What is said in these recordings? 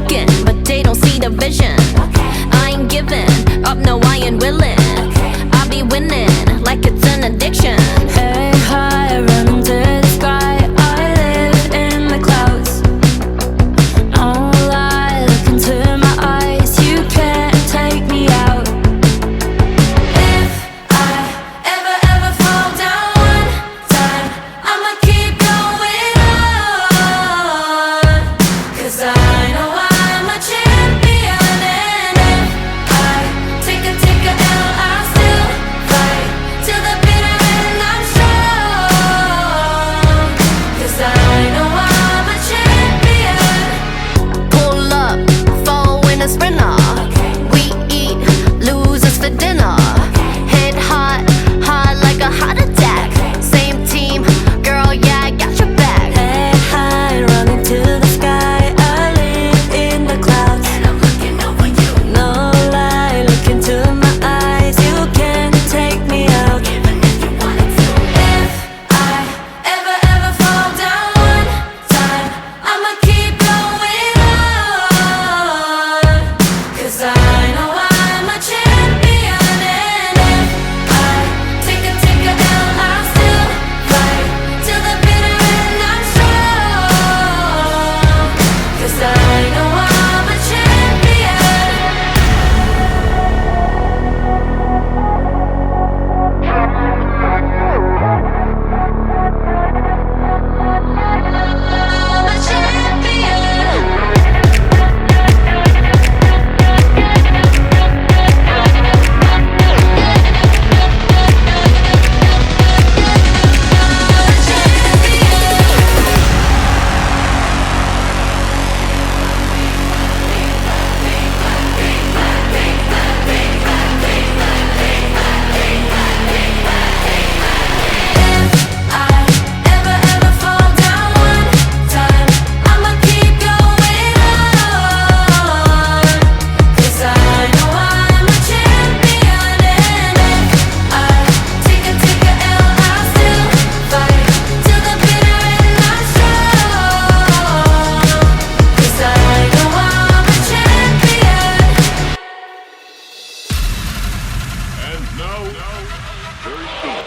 looking, but they don't see the vision. I ain't giving up, no, I ain't willing. I'll be winning like it's an addiction. Hey, high, running to the sky. I live in the clouds. No lie, look into my eyes. You can't take me out. If I ever fall down one time, I'ma keep going on. 'Cause I know I'm a champion. And if I take a L, I'll still fight till the bitter end. I'm strong, 'cause I know I'm a champion. Pull up, fall in a sprinter. We eat losers for dinner. Head hot, hot like a heart attack. Same team, girl, yeah, I got your back. Hey, high, running to the sky. I live in the clouds. And I'm looking over you, No lie, look into my eyes. You can't take me out. even if you wanted to. If I ever fall down one time, I'ma keep going on. 'Cause I know I'm a champion. And if I take a L, I'll still fight till the bitter end. I'm strong, 'cause I know I'm a champion. I'm a champion. Ever fall down one time, I'ma keep going on. 'Cause I know I'm a champion. And if I take a L, I'll still fight till the bitter end. I'm strong, 'cause I know I'm a champion. And now, very soon.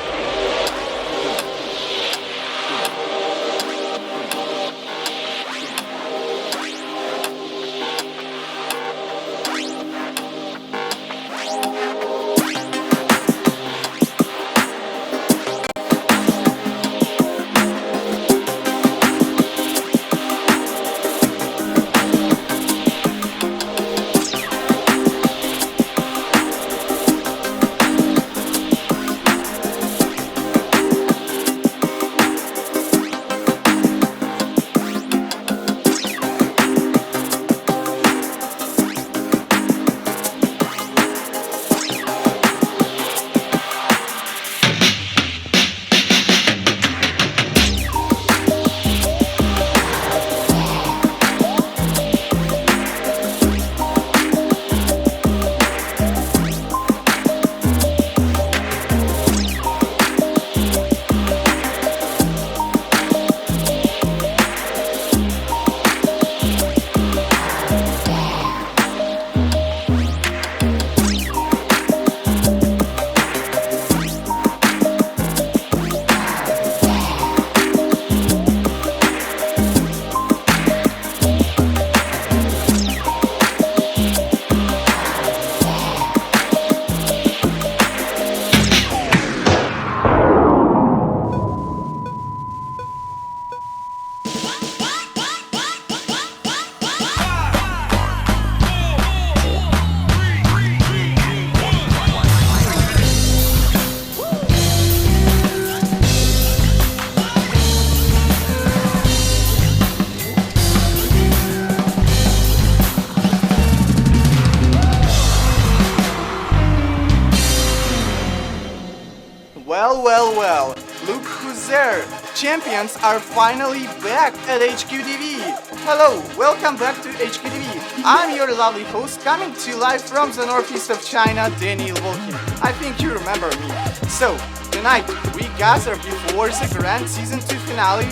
Well, look who's there! Champions are finally back at HQTV! Hello, welcome back to HQTV. I'm your lovely host coming to you live from the northeast of China, Daniel Volkin. I think you remember me. So, tonight we gather before the grand season 2 finale.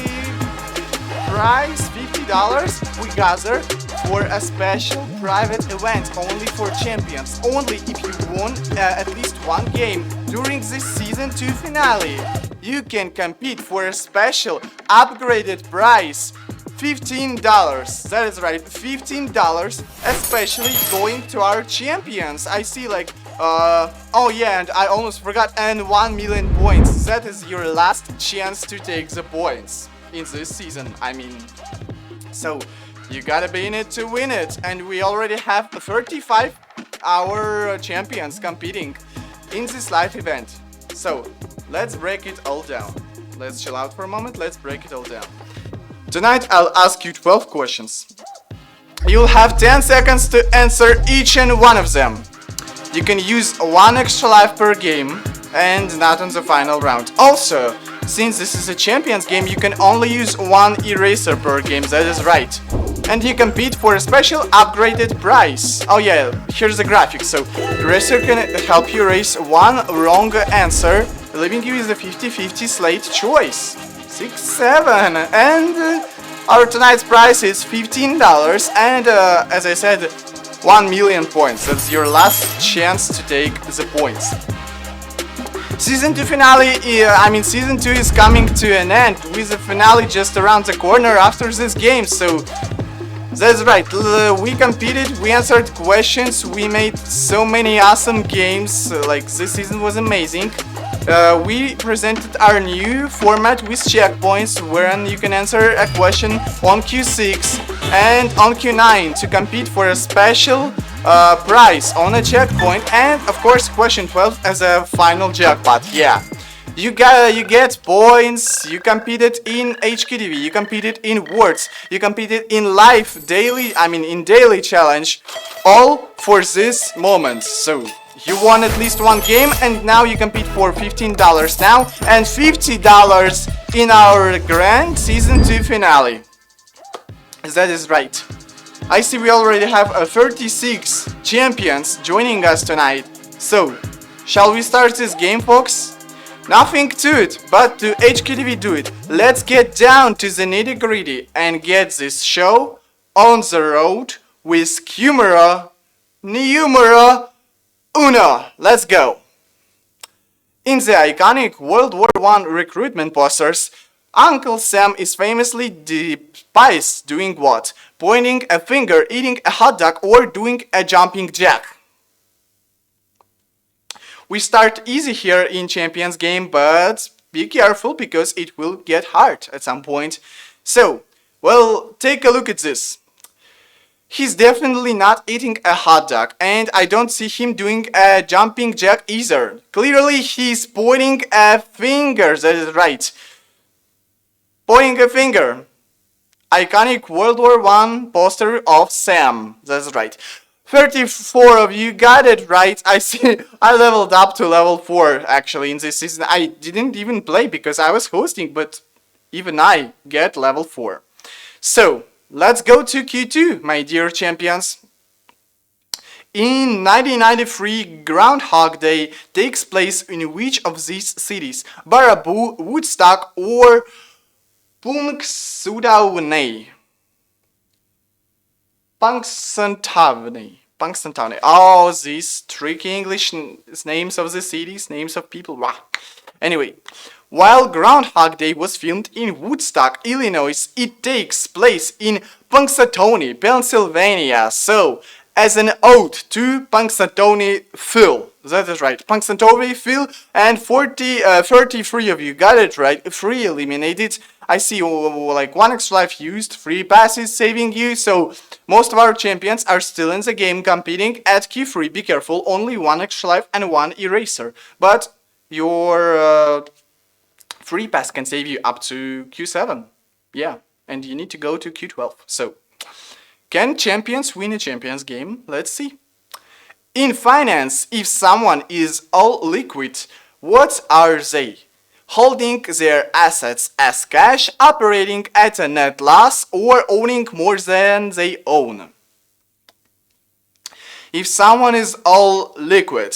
Prize $50. We gather for a special private event only for champions. Only if you won at least one game during this season 2 finale. You can compete for a special upgraded prize. $15. That is right, $15, especially going to our champions. I see like, oh yeah, and I almost forgot, and 1 million points. That is your last chance to take the points in this season, I mean. So, you gotta be in it to win it, and we already have 35 our champions competing in this live event. So, let's break it all down. Let's chill out for a moment, let's break it all down. Tonight I'll ask you 12 questions. You'll have 10 seconds to answer each and one of them. You can use 1 extra life per game and not on the final round. Also, since this is a champions game, you can only use 1 eraser per game, that is right. And you compete for a special upgraded prize. Oh yeah, here's the graphic. So, eraser can help you erase 1 wrong answer, leaving you with a 50-50 slate choice. 6, 7, and our tonight's prize is $15, and as I said, 1 million points. That's your last chance to take the points. Season 2 finale, Season 2 is coming to an end, with the finale just around the corner after this game, so that's right, we competed, we answered questions, we made so many awesome games, like this season was amazing. We presented our new format with checkpoints, wherein you can answer a question on Q6 and on Q9 to compete for a special prize on a checkpoint, and of course question 12 as a final jackpot. Yeah, you get points. You competed in HQTV, you competed in words, you competed in live daily, in daily challenge, all for this moment. So you won at least 1 game, and now you compete for $15 now and $50 in our grand season 2 finale. That is right. I see we already have 36 champions joining us tonight. So, shall we start this game, folks? Nothing to it, but to HQTV do it. Let's get down to the nitty-gritty and get this show on the road with Numero Uno. Let's go. In the iconic World War I recruitment posters, Uncle Sam is famously depicted doing what? Pointing a finger, eating a hot dog, or doing a jumping jack. We start easy here in Champions game, but be careful because it will get hard at some point. So, well, take a look at this. He's definitely not eating a hot dog, and I don't see him doing a jumping jack either. Clearly, he's pointing a finger, that is right. Pointing a finger. Iconic World War I poster of Sam, that's right. 34 of you got it right. I see I leveled up to level 4 actually in this season. I didn't even play because I was hosting, but even I get level 4. So, let's go to Q2, my dear champions. In 1993, Groundhog Day takes place in which of these cities? Baraboo, Woodstock, or Punxsutawney? Punxsutawney. Oh, these tricky English names of the cities, names of people. Wow. Anyway, while Groundhog Day was filmed in Woodstock, Illinois, it takes place in Punxsutawney, Pennsylvania. So, as an ode to Punxsutawney Phil. That is right, Punxsutawney Phil, and 33 of you got it right. 3 eliminated. I see like 1 extra life used, 3 passes saving you. So most of our champions are still in the game competing at Q3. Be careful, only 1 extra life and 1 eraser. But your free pass can save you up to Q7. Yeah, and you need to go to Q12. So, can champions win a champions game? Let's see. In finance, if someone is all liquid, what are they? Holding their assets as cash, operating at a net loss, or owning more than they own. If someone is all liquid,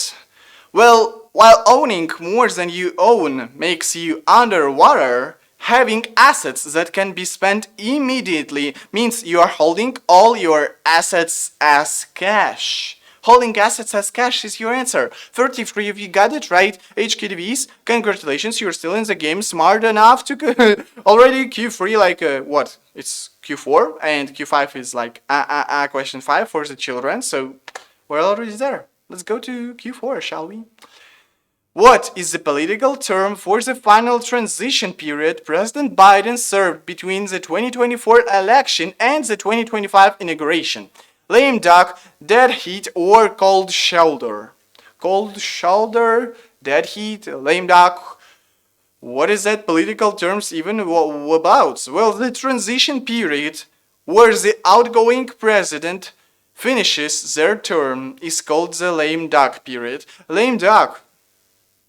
well, while owning more than you own makes you underwater, Having assets that can be spent immediately means you are holding all your assets as cash. Holding assets as cash is your answer. 33 of you got it right. HQTVs, congratulations, you're still in the game. Smart enough to already Q3 like what? It's Q4 and Q5 is like question 5 for the children. So we're already there. Let's go to Q4, shall we? What is the political term for the final transition period President Biden served between the 2024 election and the 2025 inauguration? Lame duck, dead heat, or cold shoulder? Cold shoulder, dead heat, lame duck. What is that political terms even about? Well, the transition period where the outgoing president finishes their term is called the lame duck period. Lame duck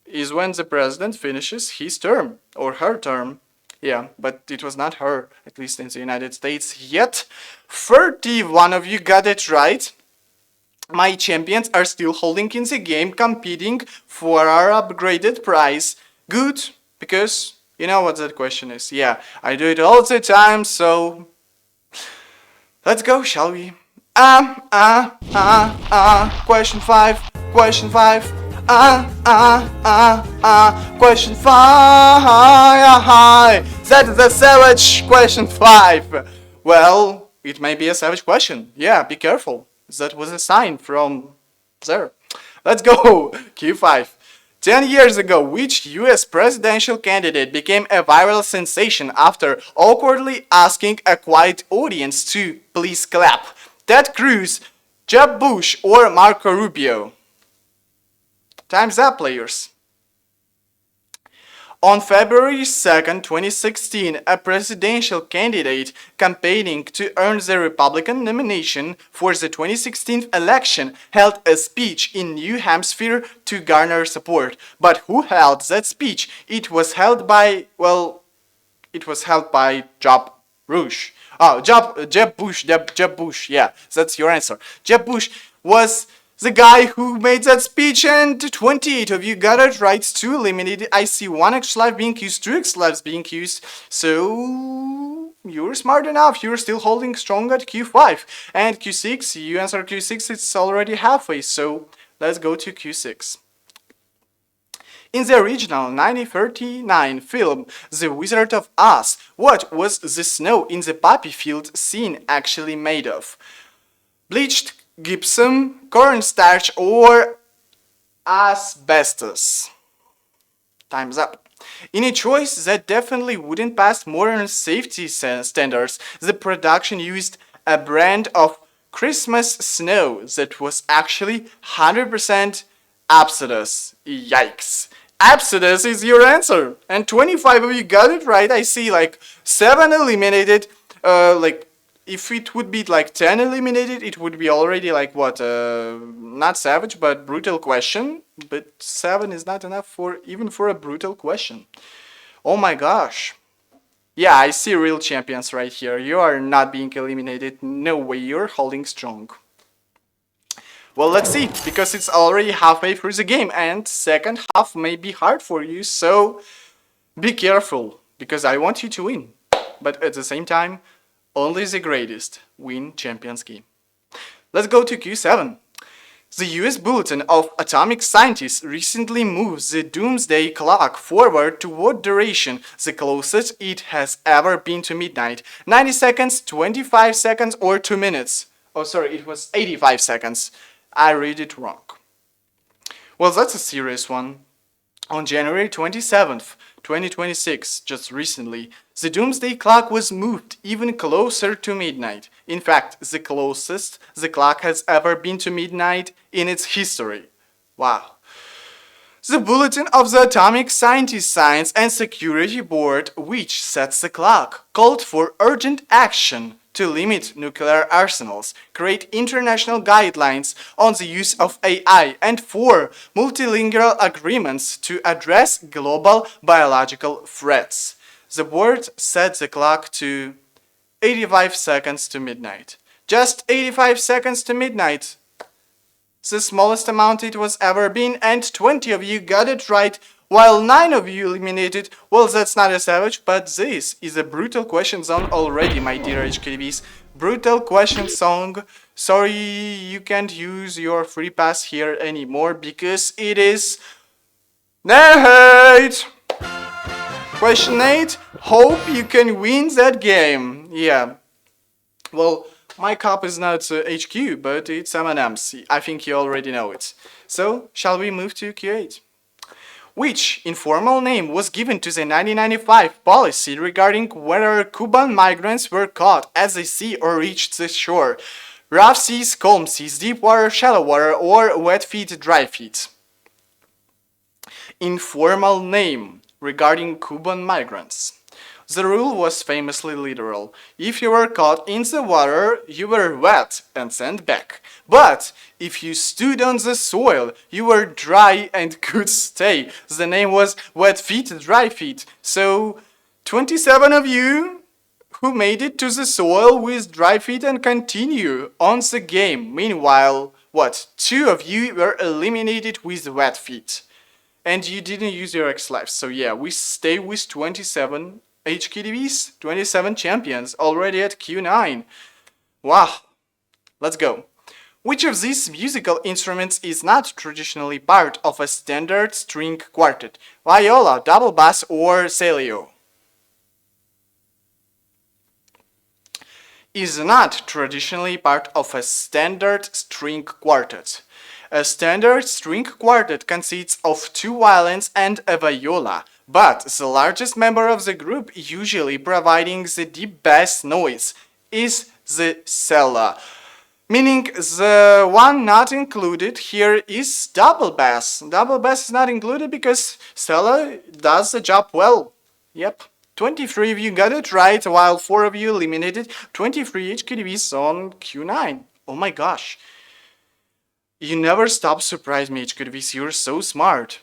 is when the president finishes his term or her term. Yeah, but it was not her, at least in the United States yet. 31 of you got it right. My champions are still holding in the game, competing for our upgraded prize. Good, because you know what that question is. Yeah, I do it all the time, so let's go, shall we? Question 5, question 5. Question 5. That is a savage question 5. Well, it may be a savage question. Yeah, be careful. That was a sign from there. Let's go. Q5. 10 years ago, which US presidential candidate became a viral sensation after awkwardly asking a quiet audience to please clap? Ted Cruz, Jeb Bush, or Marco Rubio? Time's up, players. On February 2nd, 2016, a presidential candidate campaigning to earn the Republican nomination for the 2016 election held a speech in New Hampshire to garner support. But who held that speech? It was held by Jeb Bush. Oh, Jeb Bush. Yeah, that's your answer. Jeb Bush was the guy who made that speech, and 28 of you got it right. 2 eliminated. I see 1 extra life being used, 2 extra lives being used. So you're smart enough. You're still holding strong at Q5. And Q6, you answer Q6, it's already halfway. So let's go to Q6. In the original 1939 film The Wizard of Oz, what was the snow in the poppy field scene actually made of? Bleached gypsum, cornstarch, or asbestos? Time's up. In a choice that definitely wouldn't pass modern safety standards, the production used a brand of Christmas snow that was actually 100% Absodus. Yikes. Absodus is your answer. And 25 of you got it right. I see like 7 eliminated. If it would be like 10 eliminated, it would be already like what? Not savage, but brutal question. But 7 is not enough even for a brutal question. Oh my gosh. Yeah, I see real champions right here. You are not being eliminated. No way, you're holding strong. Well, let's see, because it's already halfway through the game, and second half may be hard for you, so be careful, because I want you to win. But at the same time, only the greatest win Champions game. Let's go to Q7. The US Bulletin of Atomic Scientists recently moved the doomsday clock forward to what duration? The closest it has ever been to midnight. 90 seconds, 25 seconds, or 2 minutes? Oh, sorry, it was 85 seconds. I read it wrong. Well, that's a serious one. On January 27th, 2026, just recently, the doomsday clock was moved even closer to midnight. In fact, the closest the clock has ever been to midnight in its history. Wow. The Bulletin of the Atomic Scientists Science and Security Board, which sets the clock, called for urgent action to limit nuclear arsenals, create international guidelines on the use of AI, and for multilateral agreements to address global biological threats. The board set the clock to 85 seconds to midnight. Just 85 seconds to midnight. The smallest amount it was ever been, and 20 of you got it right. while 9 of you eliminated. Well, that's not a savage, but this is a brutal question zone already, my dear HKTVs. Brutal question song. Sorry, you can't use your free pass here anymore because it is Nate! Question 8. Hope you can win that game. Yeah. Well, my cup is not HQ, but it's M&M's. I think you already know it. So, shall we move to Q8? Which informal name was given to the 1995 policy regarding whether Cuban migrants were caught at the sea or reached the shore? Rough seas, calm seas, deep water, shallow water, or wet feet, dry feet? Informal name regarding Cuban migrants. The rule was famously literal. If you were caught in the water, you were wet and sent back. But if you stood on the soil, you were dry and could stay. The name was Wet Feet, Dry Feet. So, 27 of you who made it to the soil with dry feet and continue on the game. Meanwhile, 2 of you were eliminated with wet feet. And you didn't use your X lives. So yeah, we stay with 27 HQTVs, 27 champions, already at Q9. Wow, let's go. Which of these musical instruments is not traditionally part of a standard string quartet? Viola, double bass, or cello? Is not traditionally part of a standard string quartet. A standard string quartet consists of 2 violins and a viola, but the largest member of the group, usually providing the deep bass noise, is the cello. Meaning the one not included here is double bass. Double bass is not included because cello does the job well. Yep. 23 of you got it right, while 4 of you eliminated. 23 HQTVs on Q9. Oh my gosh. You never stop surprise me, HQTVs. You're so smart.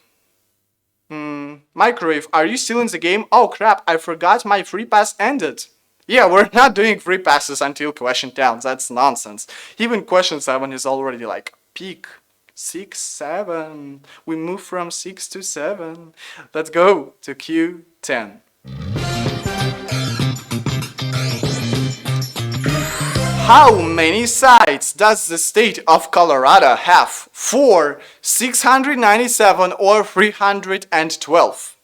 Microwave, are you still in the game? Oh crap, I forgot my free pass ended. Yeah, we're not doing free passes until question 10. That's nonsense. Even question 7 is already like peak. 6, 7. We move from 6 to 7. Let's go to Q10. How many sides does the state of Colorado have? 4, 697, or 312?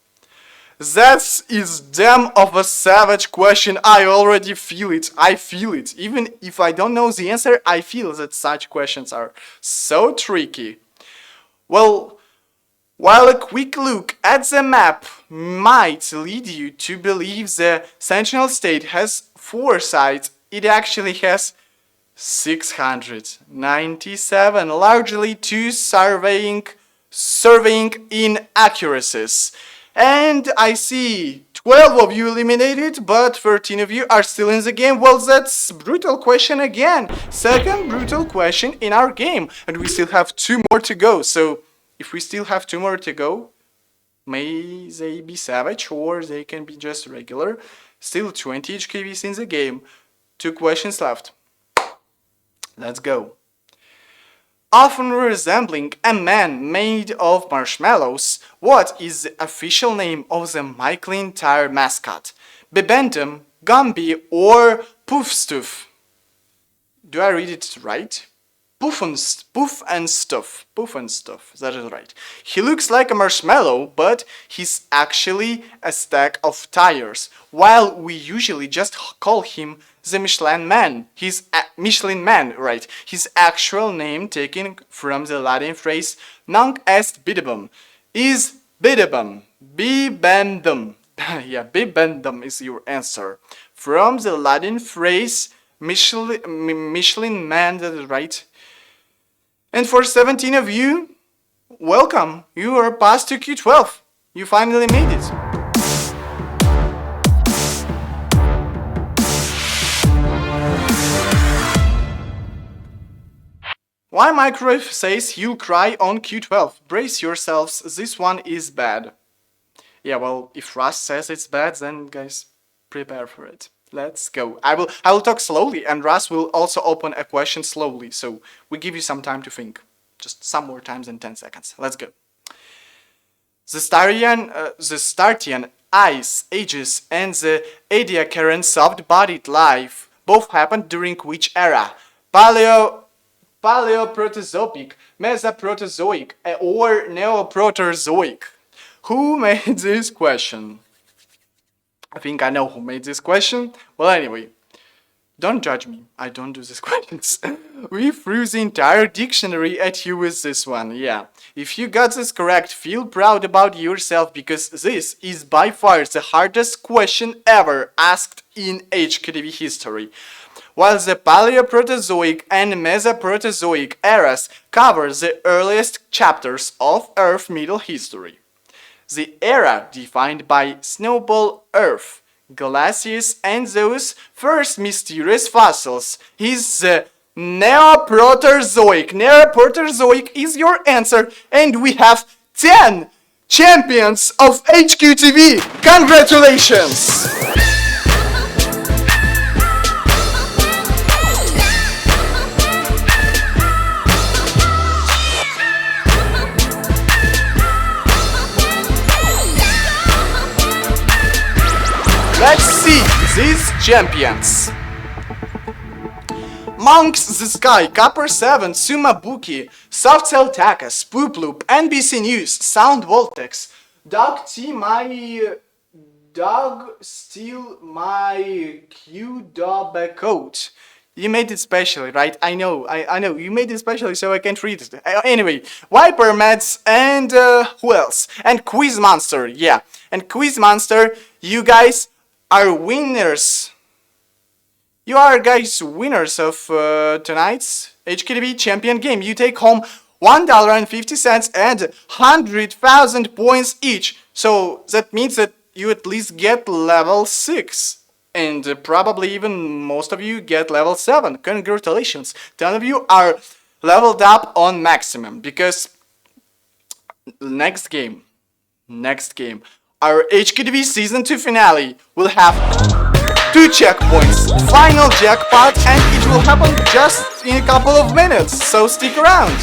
That is damn of a savage question. I already feel it. I feel it. Even if I don't know the answer, I feel that such questions are so tricky. Well, while a quick look at the map might lead you to believe the Sentinel State has 4 sides, it actually has 697, largely to surveying inaccuracies. And I see 12 of you eliminated, but 13 of you are still in the game. Well, that's brutal question again. Second brutal question in our game. And we still have 2 more to go. So if we still have 2 more to go, may they be savage or they can be just regular. Still 20 HKVs in the game. 2 questions left. Let's go. Often resembling a man made of marshmallows, what is the official name of the Michelin tire mascot? Bibendum, Gumby, or Poofstuff? Do I read it right? Poof and stuff. That is right. He looks like a marshmallow, but he's actually a stack of tires. While we usually just call him the Michelin Man. Michelin Man, right? His actual name, taken from the Latin phrase "Nunc est bibendum," is bibendum. Bibendum. Yeah, bibendum is your answer. From the Latin phrase Michelin Man, that is right. And for 17 of you, welcome. You are past to Q12. You finally made it. Why Microwave says you'll cry on Q12. Brace yourselves, this one is bad. Yeah, well, if Russ says it's bad, then guys, prepare for it. Let's go. I will talk slowly, and Russ will also open a question slowly, so we give you some time to think. Just some more times than 10 seconds. Let's go. the Startian ice ages and the Ediacaran soft-bodied life both happened during which era? Paleoproterozoic, Mesoproterozoic, or Neoproterozoic? Who made this question? I think I know who made this question. Well, anyway, don't judge me. I don't do these questions. We threw the entire dictionary at you with this one, yeah. If you got this correct, feel proud about yourself because this is by far the hardest question ever asked in HQTV history. While the Paleoproterozoic and Mesoproterozoic eras cover the earliest chapters of Earth middle history. The era defined by snowball Earth, glaciers, and those first mysterious fossils is the Neoproterozoic. Neoproterozoic is your answer, and we have 10 champions of HQTV. Congratulations! Let's see these champions. Monks the Sky, Copper 7, Sumabuki, Softcell Taka, Spoop Loop, NBC News, Sound Voltex, Dog Steal My Q-Dub Coat. You made it specially, right? I know. You made it specially, so I can't read it. Anyway, Viper Meds and who else? And Quiz Monster, yeah. And Quiz Monster, you guys are winners. You are guys winners of tonight's HQTV champion game. You take home $1.50 and 100,000 points each. So that means that you at least get level 6. And probably even most of you get level 7. Congratulations. 10 of you are leveled up on maximum. Because next game, our HQTV Season 2 finale will have 2 checkpoints, final jackpot, and it will happen just in a couple of minutes, so stick around!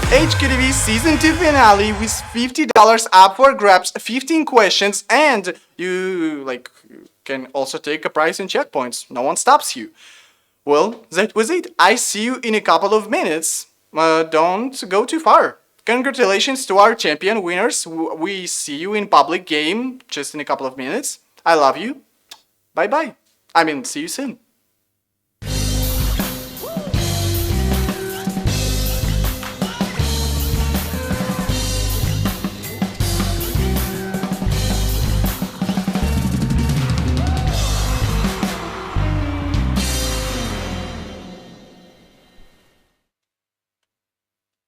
HQTV Season 2 finale with $50 up for grabs, 15 questions, and you can also take a prize in checkpoints. No one stops you. Well, that was it. I see you in a couple of minutes. Don't go too far. Congratulations to our champion winners. We see you in public game just in a couple of minutes. I love you. Bye bye. See you soon.